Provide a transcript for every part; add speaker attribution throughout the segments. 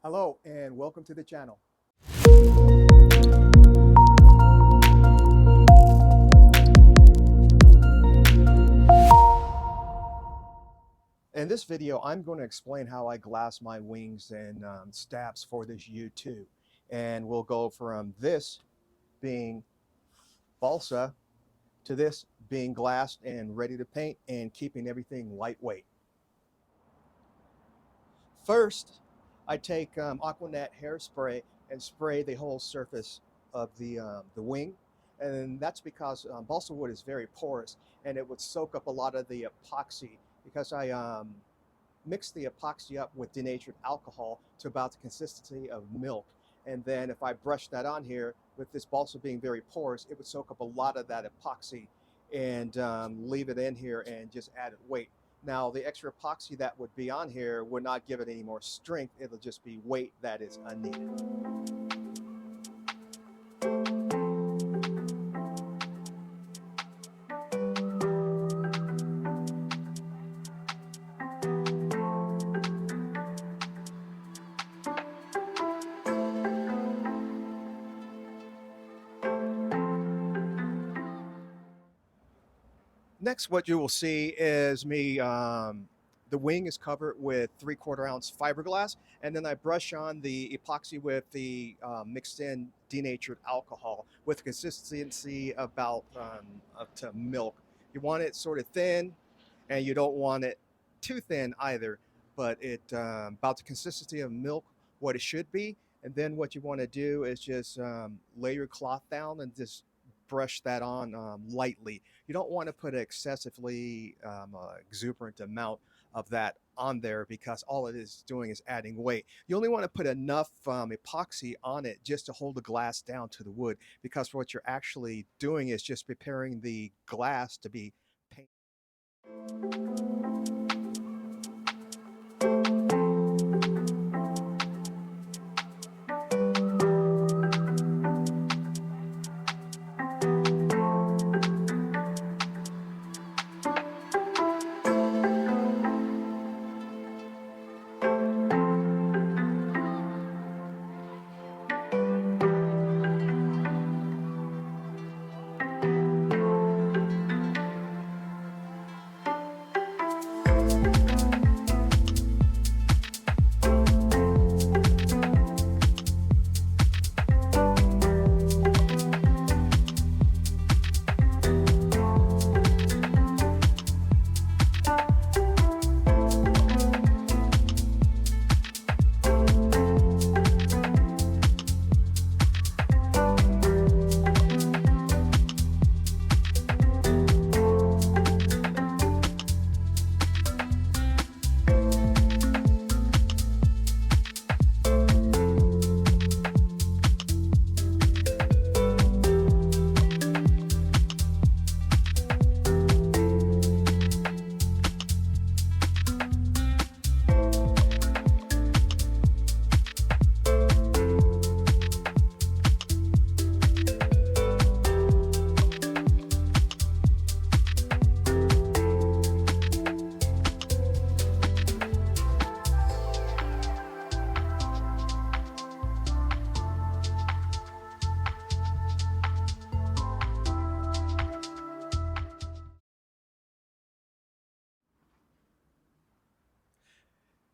Speaker 1: Hello and welcome to the channel. In this video, I'm going to explain how I glass my wings and stabs for this U2. And we'll go from this being balsa to this being glassed and ready to paint and keeping everything lightweight. First, I take Aquanet hairspray and spray the whole surface of the wing. And that's because balsa wood is very porous and it would soak up a lot of the epoxy because I mix the epoxy up with denatured alcohol to about the consistency of milk. And then if I brush that on here, with this balsa being very porous, it would soak up a lot of that epoxy and leave it in here and just add it weight. Now, the extra epoxy that would be on here would not give it any more strength. It'll just be weight that is unneeded. Next, what you will see is me, the wing is covered with 3/4 ounce fiberglass, and then I brush on the epoxy with the mixed in denatured alcohol with consistency about up to milk. You want it sort of thin, and you don't want it too thin either, but it about the consistency of milk, what it should be. And then what you want to do is just lay your cloth down and just brush that on lightly. You don't want to put an excessively exuberant amount of that on there because all it is doing is adding weight. You only want to put enough epoxy on it just to hold the glass down to the wood, because what you're actually doing is just preparing the glass to be painted.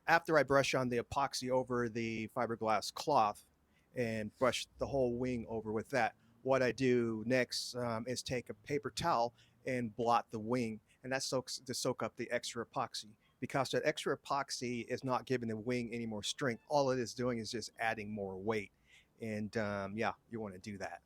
Speaker 1: After I brush on the epoxy over the fiberglass cloth and brush the whole wing over with that, what I do next is take a paper towel and blot the wing, and that soaks to soak up the extra epoxy. Because that extra epoxy is not giving the wing any more strength, all it is doing is just adding more weight. And yeah, you want to do that.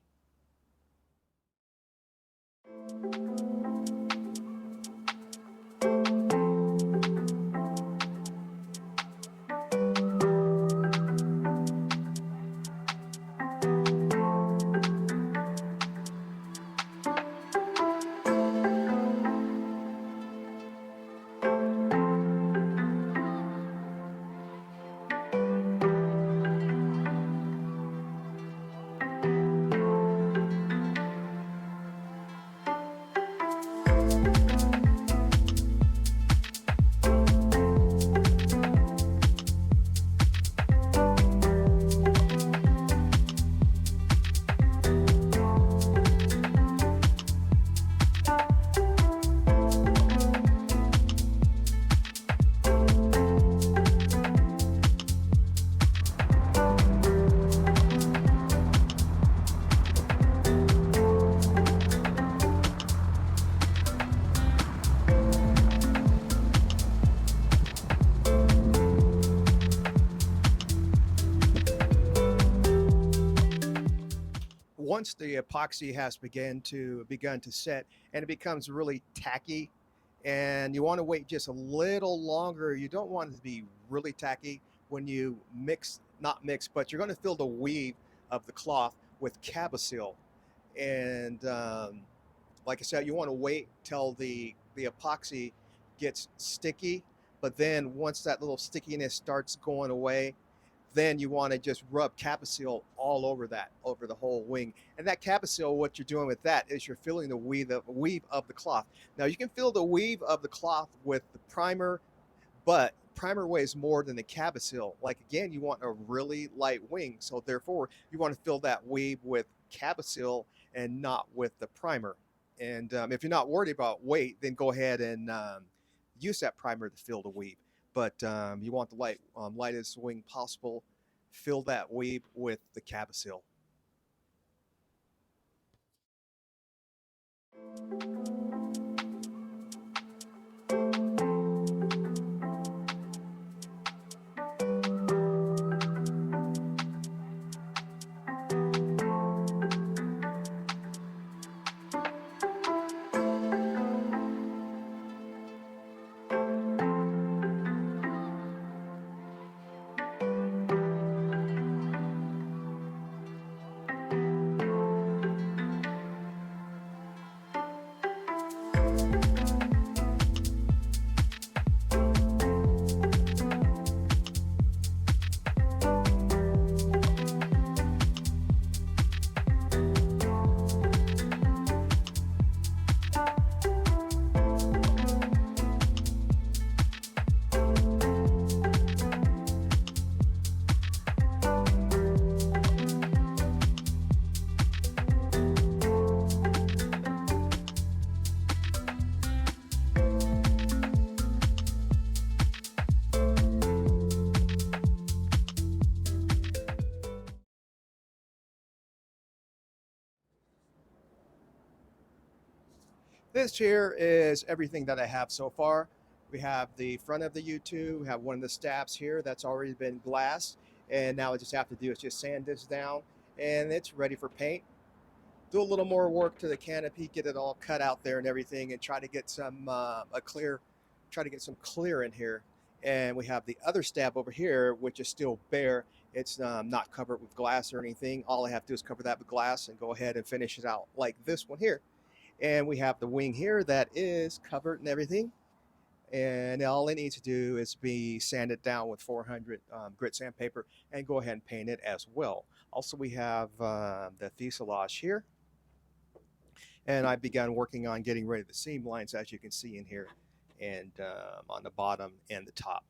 Speaker 1: once the epoxy has begun to set and it becomes really tacky, and you want to wait just a little longer. You don't want it to be really tacky when you mix, not mix, but you're going to fill the weave of the cloth with Cabosil. And like I said, you want to wait till the epoxy gets sticky. But then once that little stickiness starts going away, then you want to just rub Cabosil all over that, over the whole wing. And that Cabosil, what you're doing with that is you're filling the weave of the cloth. Now you can fill the weave of the cloth with the primer, but primer weighs more than the Cabosil. Like again, you want a really light wing, so therefore you want to fill that weave with Cabosil and not with the primer. And if you're not worried about weight, then go ahead and use that primer to fill the weave. But you want the lightest wing possible. Fill that weave with the Cabosil. This here is everything that I have so far. We have the front of the U2, we have one of the stabs here that's already been glassed, and now I just have to do is just sand this down and it's ready for paint. Do a little more work to the canopy, get it all cut out there and everything, and try to get some try to get some clear in here. And we have the other stab over here, which is still bare. It's not covered with glass or anything. All I have to do is cover that with glass and go ahead and finish it out like this one here. And we have the wing here that is covered and everything. And all it needs to do is be sanded down with 400 grit sandpaper and go ahead and paint it as well. Also, we have the fuselage here. And I began working on getting rid of the seam lines, as you can see in here, and on the bottom and the top.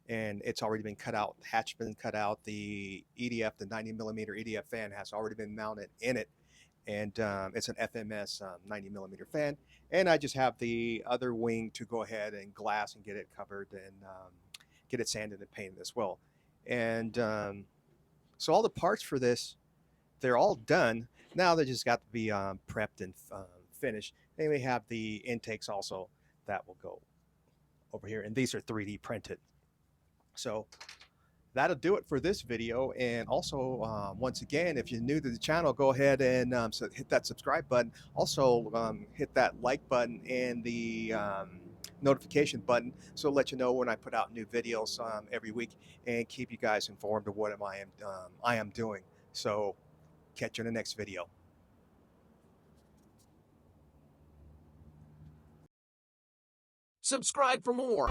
Speaker 1: And it's already been cut out. The hatch been cut out. The EDF, the 90mm EDF fan, has already been mounted in it. And it's an FMS 90mm fan. And I just have the other wing to go ahead and glass and get it covered and get it sanded and painted as well. And so all the parts for this, they're all done. Now they just got to be prepped and finished. And we have the intakes also that will go over here. And these are 3D printed. So that'll do it for this video. And also, once again, if you're new to the channel, go ahead and hit that subscribe button. Also, hit that like button and the notification button, so it'll let you know when I put out new videos every week, and keep you guys informed of what I am doing. So catch you in the next video.
Speaker 2: Subscribe for more.